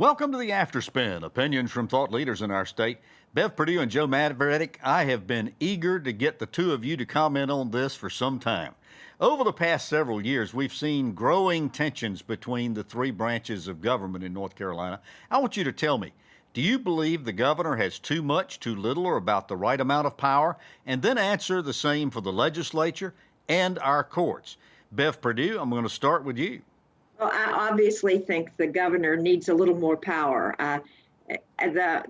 Welcome to the Afterspin, opinions from thought leaders in our state. Bev Perdue and Joe Mavretic, I have been eager to get the two of you to comment on this for some time. Over the past several years, we've seen growing tensions between the three branches of government in North Carolina. I want you to tell me, do you believe the governor has too much, too little, or about the right amount of power? And then answer the same for the legislature and our courts. Bev Perdue, I'm going to start with you. Well, I obviously think the governor needs a little more power. The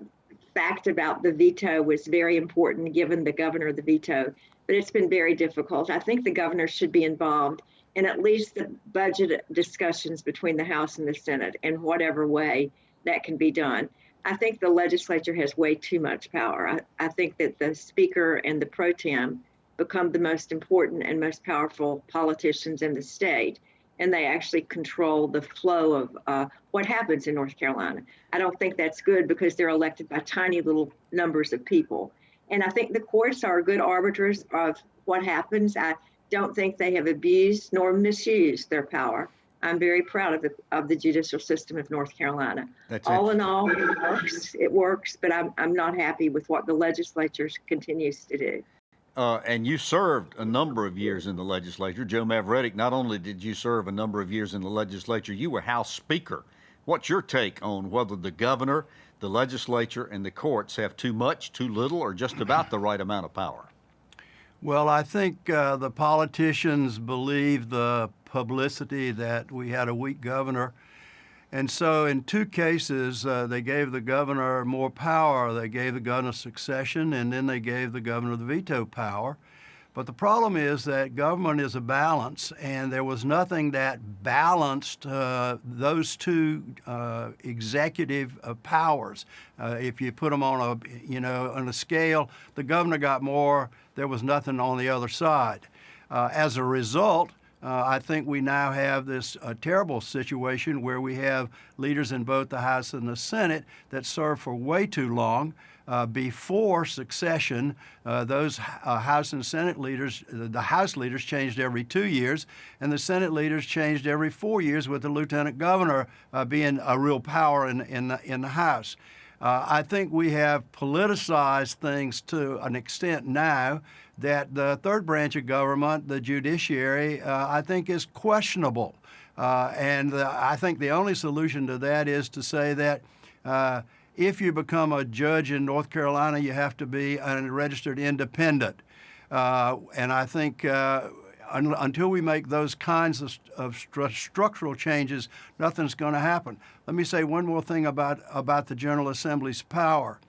fact about the veto was very important, given the governor the veto, but it's been very difficult. I think the governor should be involved in at least the budget discussions between the House and the Senate in whatever way that can be done. I think the legislature has way too much power. I think that the speaker and the pro tem become the most important and most powerful politicians in the state, and they actually control the flow of what happens in North Carolina. I don't think that's good because they're elected by tiny little numbers of people. And I think the courts are good arbiters of what happens. I don't think they have abused nor misused their power. I'm very proud of the judicial system of North Carolina. All in all, it works, but I'm not happy with what the legislature continues to do. And you served a number of years in the legislature. Joe Mavretic, not only did you serve a number of years in the legislature, you were House Speaker. What's your take on whether the governor, the legislature, and the courts have too much, too little, or just about the right amount of power? Well, I think the politicians believe the publicity that we had a weak governor. And so in two cases, they gave the governor more power. They gave the governor succession, and then they gave the governor the veto power. But the problem is that government is a balance, and there was nothing that balanced those two executive powers. If you put them on a scale, the governor got more. There was nothing on the other side. As a result, I think we now have this terrible situation where we have leaders in both the House and the Senate that serve for way too long. Before succession, those House and Senate leaders, the House leaders changed every 2 years, and the Senate leaders changed every 4 years, with the lieutenant governor being a real power in the House. I think we have politicized things to an extent now that the third branch of government, the judiciary, I think is questionable. And I think the only solution to that is to say that if you become a judge in North Carolina, you have to be a registered independent. And I think until we make those kinds of structural changes, nothing's going to happen. Let me say one more thing about the General Assembly's power.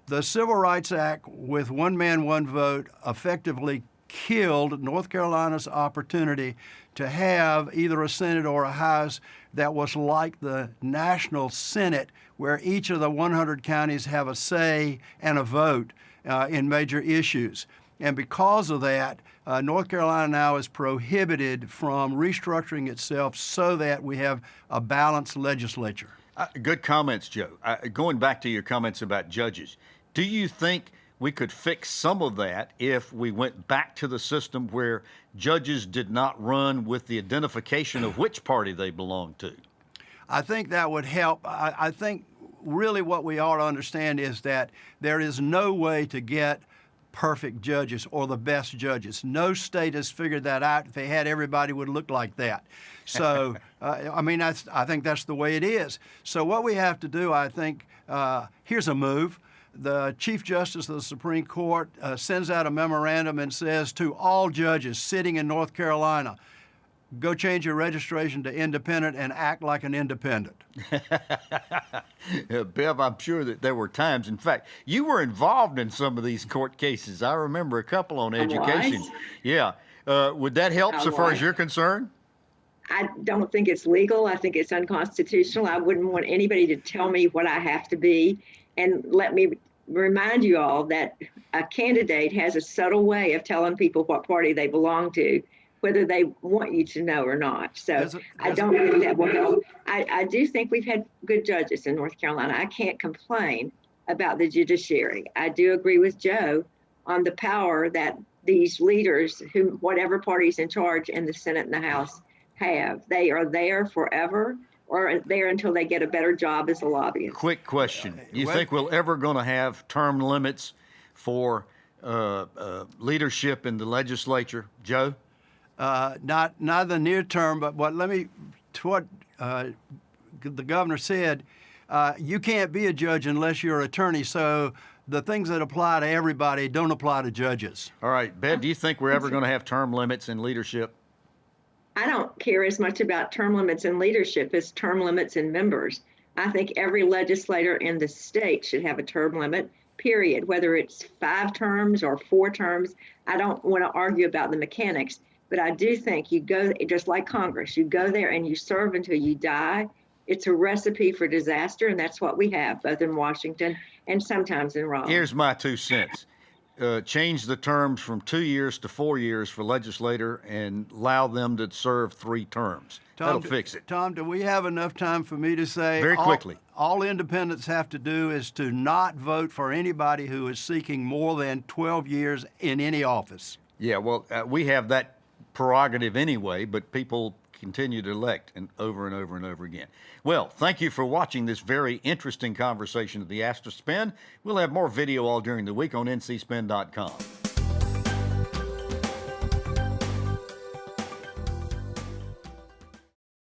The Civil Rights Act, with one man, one vote, effectively killed North Carolina's opportunity to have either a Senate or a House that was like the national Senate, where each of the 100 counties have a say and a vote in major issues. And because of that, North Carolina now is prohibited from restructuring itself so that we have a balanced legislature. Good comments, Joe. Going back to your comments about judges, do you think we could fix some of that if we went back to the system where judges did not run with the identification of which party they belong to? I think that would help. I think really what we ought to understand is that there is no way to get perfect judges or the best judges. No state has figured that out. If they had, everybody would look like that. So, I think that's the way it is. So what we have to do, I think, here's a move. The Chief Justice of the Supreme Court sends out a memorandum and says to all judges sitting in North Carolina, go change your registration to independent and act like an independent. Bev, I'm sure that there were times, in fact, you were involved in some of these court cases. I remember a couple on education. Yeah. Would that help so far as you're concerned? I don't think it's legal. I think it's unconstitutional. I wouldn't want anybody to tell me what I have to be. And let me remind you all that a candidate has a subtle way of telling people what party they belong to, whether they want you to know or not. So I don't think that will help. I do think we've had good judges in North Carolina. I can't complain about the judiciary. I do agree with Joe on the power that these leaders, who whatever party's in charge in the Senate and the House, have. They are there forever. or there until they get a better job as a lobbyist. Quick question. You Well- think we're ever going to have term limits for leadership in the legislature, Joe? Not the near term, but what the governor said, you can't be a judge unless you're an attorney. So the things that apply to everybody don't apply to judges. All right, Bev, do you think we're ever going to have term limits in leadership? I don't care as much about term limits in leadership as term limits in members. I think every legislator in the state should have a term limit, period. Whether it's 5 terms or 4 terms, I don't want to argue about the mechanics, but I do think you go, just like Congress, you go there and you serve until you die. It's a recipe for disaster, and that's what we have, both in Washington and sometimes in Raleigh. Here's my 2 cents. Change the terms from 2 years to 4 years for legislator and allow them to serve 3 terms. That'll fix it. Tom, do we have enough time for me to say? Very quickly. All independents have to do is to not vote for anybody who is seeking more than 12 years in any office. Yeah, well, we have that prerogative anyway, but people continue to elect and over and over and over again. Well, thank you for watching this very interesting conversation of the Astra Spin. We'll have more video all during the week on ncspin.com.